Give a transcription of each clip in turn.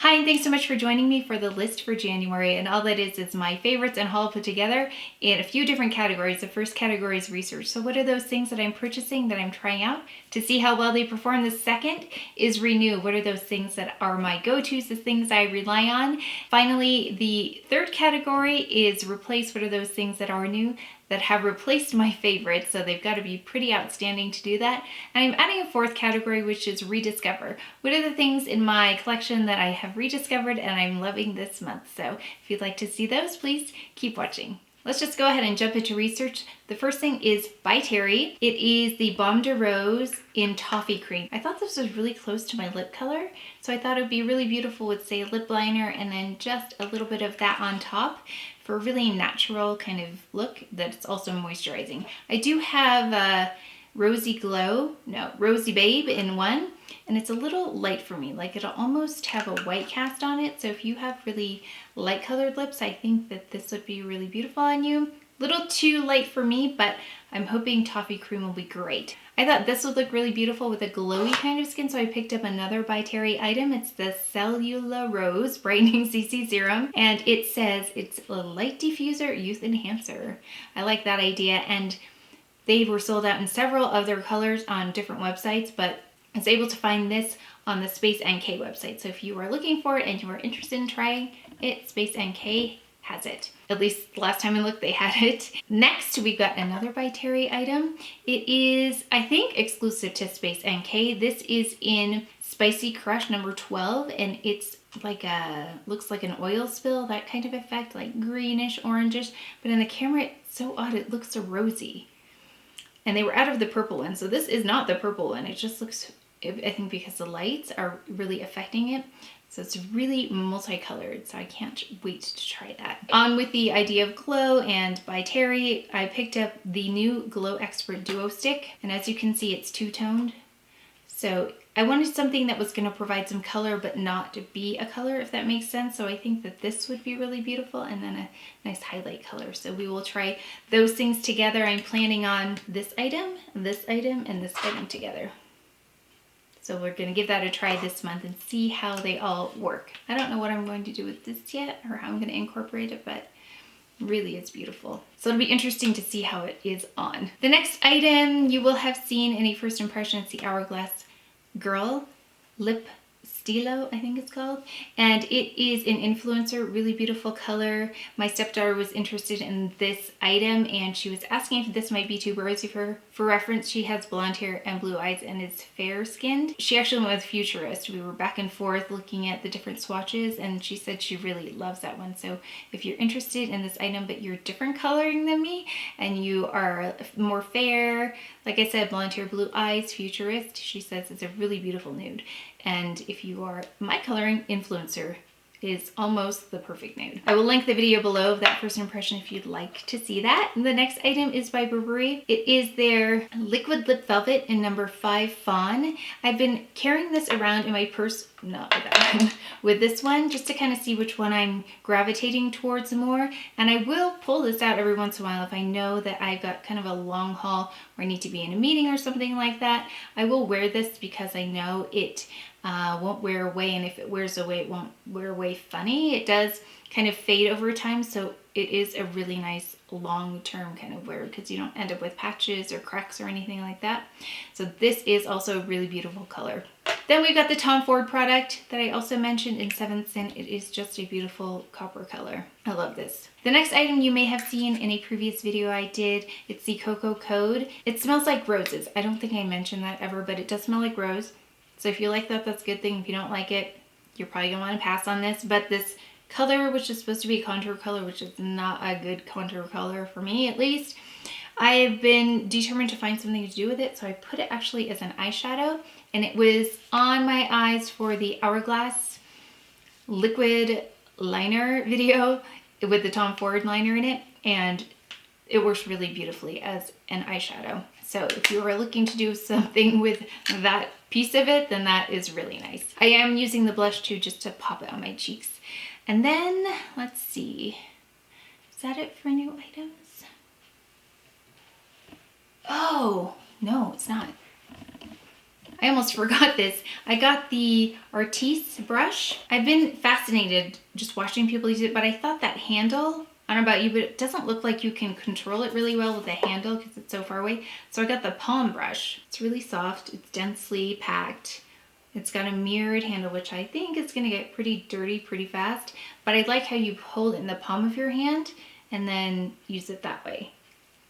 Hi, and thanks so much for joining me for the list for January. And all that is my favorites and haul put together in a few different categories. The first category is research. So what are those things that I'm purchasing, that I'm trying out to see how well they perform? The second is renew. What are those things that are my go-tos, the things I rely on? Finally, the third category is replace. What are those things that are new, that have replaced my favorites? So they've got to be pretty outstanding to do that. And I'm adding a fourth category, which is rediscover. What are the things in my collection that I have rediscovered and I'm loving this month? So if you'd like to see those, please keep watching. Let's just go ahead and jump into research. The first thing is by Terry. It is the Baume de Rose in Toffee Cream. I thought this was really close to my lip color, so I thought it would be really beautiful with, say, a lip liner and then just a little bit of that on top for a really natural kind of look that's also moisturizing. I do have Rosy Babe in one, and it's a little light for me. Like, it'll almost have a white cast on it. So if you have really light colored lips, I think that this would be really beautiful on you. Little too light for me, but I'm hoping Toffee Cream will be great. I thought this would look really beautiful with a glowy kind of skin, so I picked up another by Terry item. It's the Cellularose Brightening CC Serum, and it says it's a light diffuser youth enhancer. I like that idea, and they were sold out in several other colors on different websites, but I was able to find this on the Space NK website. So if you are looking for it and you are interested in trying it, Space NK has it. At least last time I looked, they had it. Next, we got another by Terry item. It is, I think, exclusive to Space NK. This is in Spicy Crush number 12, and it's like looks like an oil spill, that kind of effect, like greenish, orangish. But in the camera, it's so odd, it looks so rosy. And they were out of the purple one, so this is not the purple one. It just looks, I think because the lights are really affecting it. So it's really multicolored, so I can't wait to try that. On with the idea of glow, and by Terry, I picked up the new Glow Expert Duo Stick. And as you can see, it's two-toned. So I wanted something that was gonna provide some color, but not be a color, if that makes sense. So I think that this would be really beautiful, and then a nice highlight color. So we will try those things together. I'm planning on this item, and this item together. So we're gonna give that a try this month and see how they all work. I don't know what I'm going to do with this yet, or how I'm gonna incorporate it, but really it's beautiful. So it'll be interesting to see how it is on. The next item you will have seen in a first impression is the Hourglass Girl Lip Stylo, I think it's called. And it is an influencer, really beautiful color. My stepdaughter was interested in this item, and she was asking if this might be too rosy for her. For reference, she has blonde hair and blue eyes and is fair skinned. She actually went with Futurist. We were back and forth looking at the different swatches, and she said she really loves that one. So if you're interested in this item, but you're different coloring than me, and you are more fair, like I said, blonde hair, blue eyes, Futurist, she says it's a really beautiful nude. And if you are my coloring influencer, is almost the perfect nude. I will link the video below of that first impression if you'd like to see that. And the next item is by Burberry. It is their Liquid Lip Velvet in number 5 Fawn. I've been carrying this around in my purse, not with that one, with this one, just to kind of see which one I'm gravitating towards more. And I will pull this out every once in a while if I know that I've got kind of a long haul or I need to be in a meeting or something like that. I will wear this because I know it won't wear away, and if it wears away, it won't wear away funny. It does kind of fade over time, so it is a really nice long-term kind of wear because you don't end up with patches or cracks or anything like that. So this is also a really beautiful color. Then we've got the Tom Ford product that I also mentioned in 7th Sin. It is just a beautiful copper color. I love this. The next item you may have seen in a previous video I did, it's the Coco Code. It smells like roses. I don't think I mentioned that ever, but it does smell like rose. So if you like that, that's a good thing. If you don't like it, you're probably gonna wanna pass on this. But this color, which is supposed to be a contour color, which is not a good contour color for me at least, I've been determined to find something to do with it. So I put it actually as an eyeshadow, and it was on my eyes for the Hourglass liquid liner video with the Tom Ford liner in it. And it works really beautifully as an eyeshadow. So if you are looking to do something with that piece of it, then that is really nice. I am using the blush too, just to pop it on my cheeks. And then, let's see, is that it for new items? Oh, no, it's not. I almost forgot this. I got the ARTIS brush. I've been fascinated just watching people use it, but I thought that handle, I don't know about you, but it doesn't look like you can control it really well with the handle because it's so far away. So I got the palm brush. It's really soft. It's densely packed. It's got a mirrored handle, which I think is going to get pretty dirty pretty fast. But I like how you hold it in the palm of your hand and then use it that way.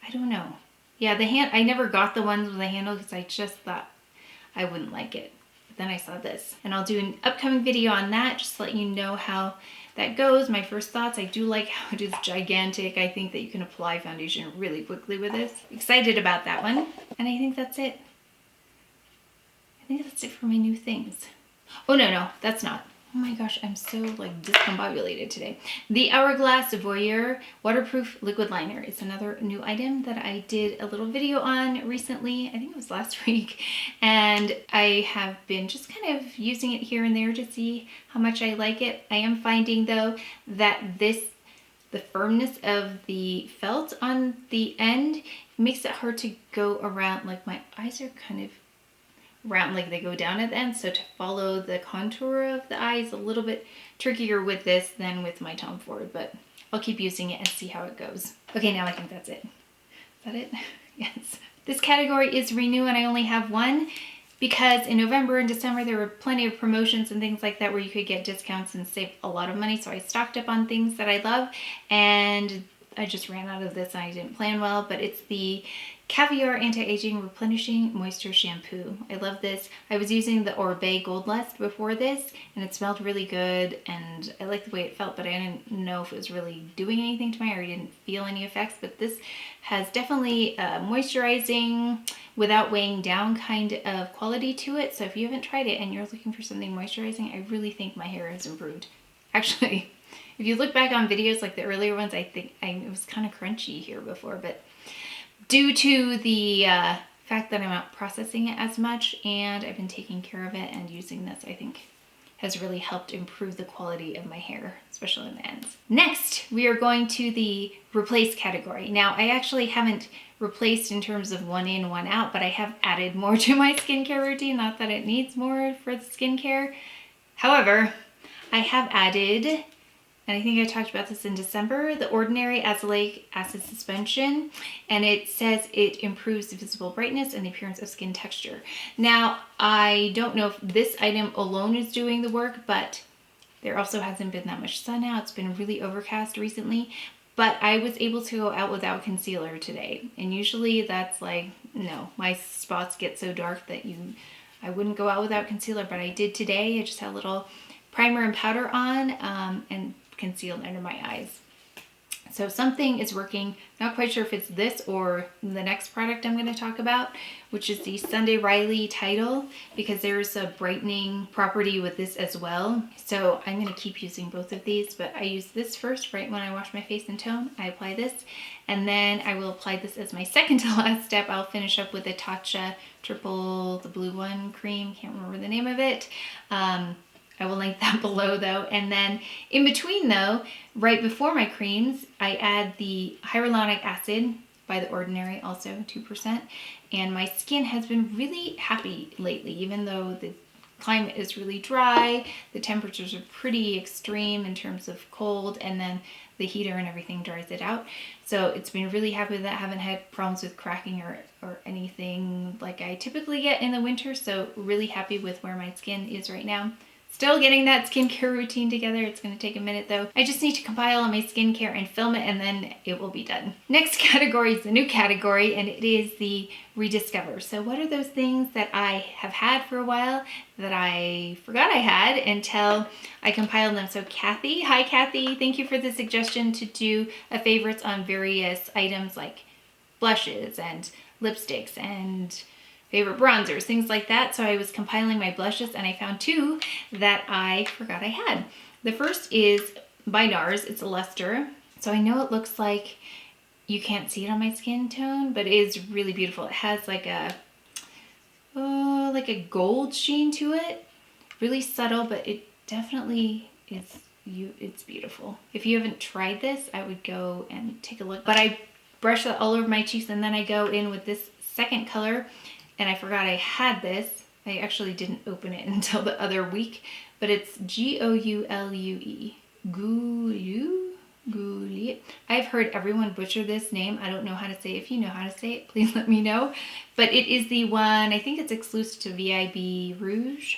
I don't know. Yeah, the hand, I never got the ones with the handle because I just thought I wouldn't like it. But then I saw this. And I'll do an upcoming video on that just to let you know how that goes. My first thoughts, I do like how it is gigantic. I think that you can apply foundation really quickly with this. Excited about that one. And I think that's it. I think that's it for my new things. Oh, no, that's not. Oh my gosh, I'm so like discombobulated today. The Hourglass Voyeur Waterproof Liquid Liner is another new item that I did a little video on recently. I think it was last week. And I have been just kind of using it here and there to see how much I like it. I am finding though that the firmness of the felt on the end makes it hard to go around. Like my eyes are kind of round, like they go down at the end, so to follow the contour of the eye is a little bit trickier with this than with my Tom Ford, but I'll keep using it and see how it goes. Okay, now I think that's it. Is that it? Yes. This category is renew and I only have one because in November and December there were plenty of promotions and things like that where you could get discounts and save a lot of money, so I stocked up on things that I love, and I just ran out of this and I didn't plan well, but it's the CAVIAR Anti-Aging Replenishing Moisture Shampoo. I love this. I was using the Orbe Gold Lust before this and it smelled really good and I liked the way it felt, but I didn't know if it was really doing anything to my hair. I didn't feel any effects, but this has definitely moisturizing without weighing down kind of quality to it. So if you haven't tried it and you're looking for something moisturizing, I really think my hair has improved. Actually, if you look back on videos like the earlier ones, I think it was kind of crunchy here before, but due to the fact that I'm not processing it as much and I've been taking care of it and using this, I think has really helped improve the quality of my hair, especially in the ends. Next, we are going to the replace category. Now, I actually haven't replaced in terms of one in, one out, but I have added more to my skincare routine. Not that it needs more for the skincare. However, I have added, and I think I talked about this in December, the Ordinary Azelaic Acid Suspension, and it says it improves the visible brightness and the appearance of skin texture. Now, I don't know if this item alone is doing the work, but there also hasn't been that much sun out. It's been really overcast recently, but I was able to go out without concealer today. And usually that's like, no, my spots get so dark that I wouldn't go out without concealer, but I did today. I just had a little primer and powder on and concealed under my eyes. So something is working. Not quite sure if it's this or the next product I'm going to talk about, which is the Sunday Riley Tidal, because there's a brightening property with this as well. So I'm going to keep using both of these, but I use this first right when I wash my face and tone. I apply this, and then I will apply this as my second to last step. I'll finish up with a Tatcha Triple, the blue one cream. Can't remember the name of it. I will link that below though. And then in between though, right before my creams, I add the hyaluronic acid by The Ordinary, also 2%. And my skin has been really happy lately, even though the climate is really dry, the temperatures are pretty extreme in terms of cold, and then the heater and everything dries it out. So it's been really happy with that. I haven't had problems with cracking or anything like I typically get in the winter. So really happy with where my skin is right now. Still getting that skincare routine together. It's going to take a minute though. I just need to compile all my skincare and film it, and then it will be done. Next category is the new category, and it is the Rediscover. So what are those things that I have had for a while that I forgot I had until I compiled them? So Kathy, hi Kathy, thank you for the suggestion to do a favorites on various items like blushes and lipsticks and favorite bronzers, things like that. So I was compiling my blushes and I found two that I forgot I had. The first is by NARS. It's a luster. So I know it looks like you can't see it on my skin tone, but it is really beautiful. It has like a gold sheen to it. Really subtle, but it definitely is it's beautiful. If you haven't tried this, I would go and take a look. But I brush that all over my cheeks, and then I go in with this second color. And I forgot I had this. I actually didn't open it until the other week, but it's Goulue. Goulue. I've heard everyone butcher this name. I don't know how to say it. If you know how to say it, please let me know. But it is the one, I think it's exclusive to VIB Rouge.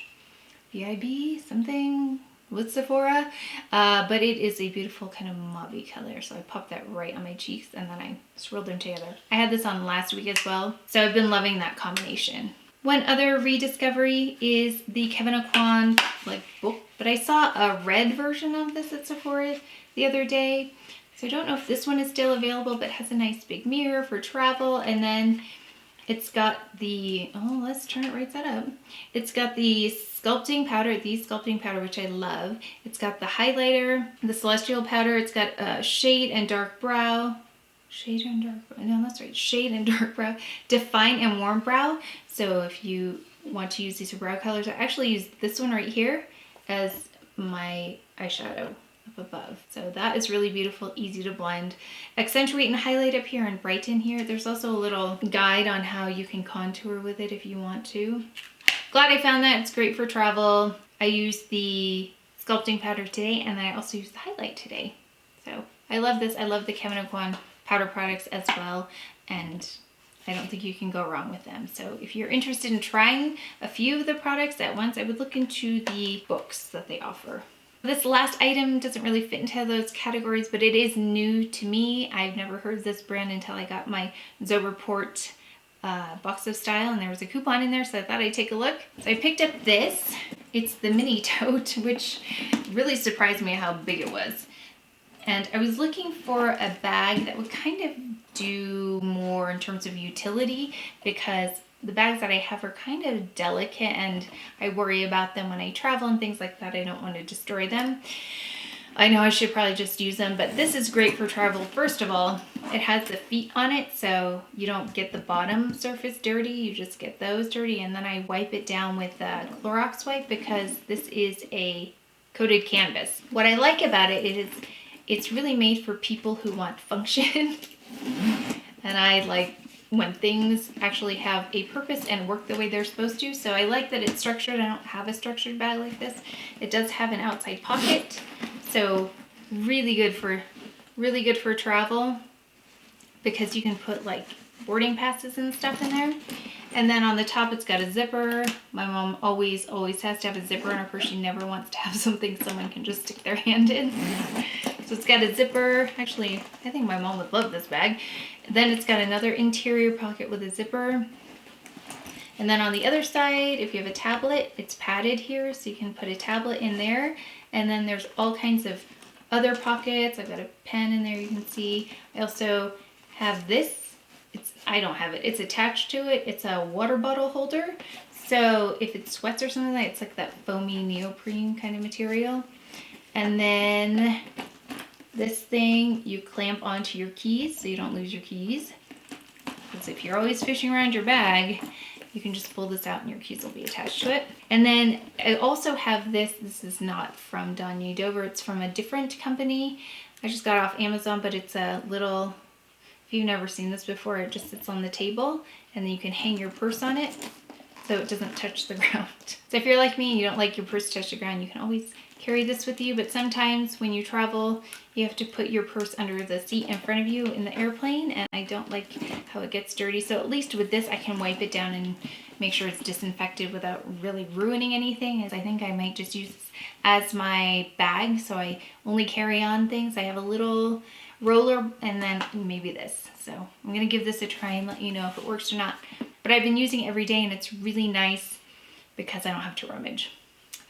VIB something with Sephora. But it is a beautiful kind of mauvey color. So I popped that right on my cheeks and then I swirled them together. I had this on last week as well. So I've been loving that combination. One other rediscovery is the KEVYN AUCOIN like book, but I saw a red version of this at Sephora the other day. So I don't know if this one is still available, but it has a nice big mirror for travel. And then it's got the, oh, let's turn it right side up. It's got the sculpting powder, which I love. It's got the highlighter, the celestial powder. It's got shade and dark brow. Shade and dark brow. No, that's right. Shade and dark brow. Define and warm brow. So if you want to use these brow colors, I actually use this one right here as my eyeshadow up above. So that is really beautiful, easy to blend. Accentuate and highlight up here and brighten here. There's also a little guide on how you can contour with it if you want to. Glad I found that. It's great for travel. I used the sculpting powder today and then I also used the highlight today. So I love this. I love the KEVYN AUCOIN powder products as well, and I don't think you can go wrong with them. So if you're interested in trying a few of the products at once, I would look into the books that they offer. This last item doesn't really fit into those categories, but it is new to me. I've never heard of this brand until I got my Zoberport box of Style, and there was a coupon in there, so I thought I'd take a look. So I picked up this. It's the Mini-Tote, which really surprised me how big it was. And I was looking for a bag that would kind of do more in terms of utility, because the bags that I have are kind of delicate and I worry about them when I travel and things like that. I don't want to destroy them. I know I should probably just use them, but this is great for travel. First of all, it has the feet on it, so you don't get the bottom surface dirty, you just get those dirty. And then I wipe it down with a Clorox wipe because this is a coated canvas. What I like about it is it's really made for people who want function. And I like when things actually have a purpose and work the way they're supposed to. So I like that it's structured. I don't have a structured bag like this. It does have an outside pocket. So really good for travel, because you can put like boarding passes and stuff in there. And then on the top, it's got a zipper. My mom always has to have a zipper in her purse. She never wants to have something someone can just stick their hand in. So it's got a zipper. Actually, I think my mom would love this bag. Then it's got another interior pocket with a zipper. And then on the other side, if you have a tablet, it's padded here, so you can put a tablet in there. And then there's all kinds of other pockets. I've got a pen in there, you can see. I also have this. I don't have it. It's attached to it. It's a water bottle holder. So if it sweats or something like that, it's like that foamy neoprene kind of material. And then this thing you clamp onto your keys so you don't lose your keys. Because if you're always fishing around your bag, you can just pull this out and your keys will be attached to it. And then I also have this. This is not from Dagne Dover. It's from a different company. I just got it off Amazon, but it's a little, if you've never seen this before, it just sits on the table and then you can hang your purse on it so it doesn't touch the ground. So if you're like me and you don't like your purse to touch the ground, you can always carry this with you. But sometimes when you travel, you have to put your purse under the seat in front of you in the airplane, and I don't like how it gets dirty. So at least with this, I can wipe it down and make sure it's disinfected without really ruining anything. As I think I might just use this as my bag, so I only carry on things. I have a little roller and then maybe this. So I'm gonna give this a try and let you know if it works or not. But I've been using it every day and it's really nice because I don't have to rummage.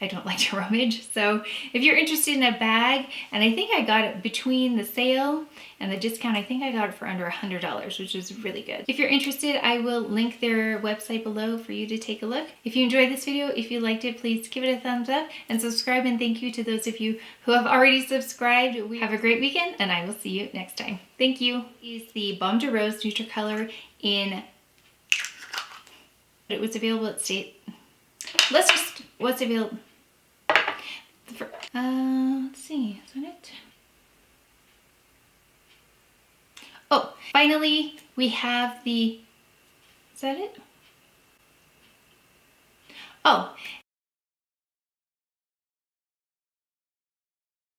I don't like to rummage. So if you're interested in a bag, and I think I got it between the sale and the discount, I think I got it for under $100, which is really good. If you're interested, I will link their website below for you to take a look. If you enjoyed this video, if you liked it, please give it a thumbs up and subscribe, and thank you to those of you who have already subscribed. Have a great weekend and I will see you next time. Thank you. Is the Baume de Rose Nutri-Couleur in, it was available at State. What's available? Let's see, is that it? Oh, finally, we have the, is that it? Oh,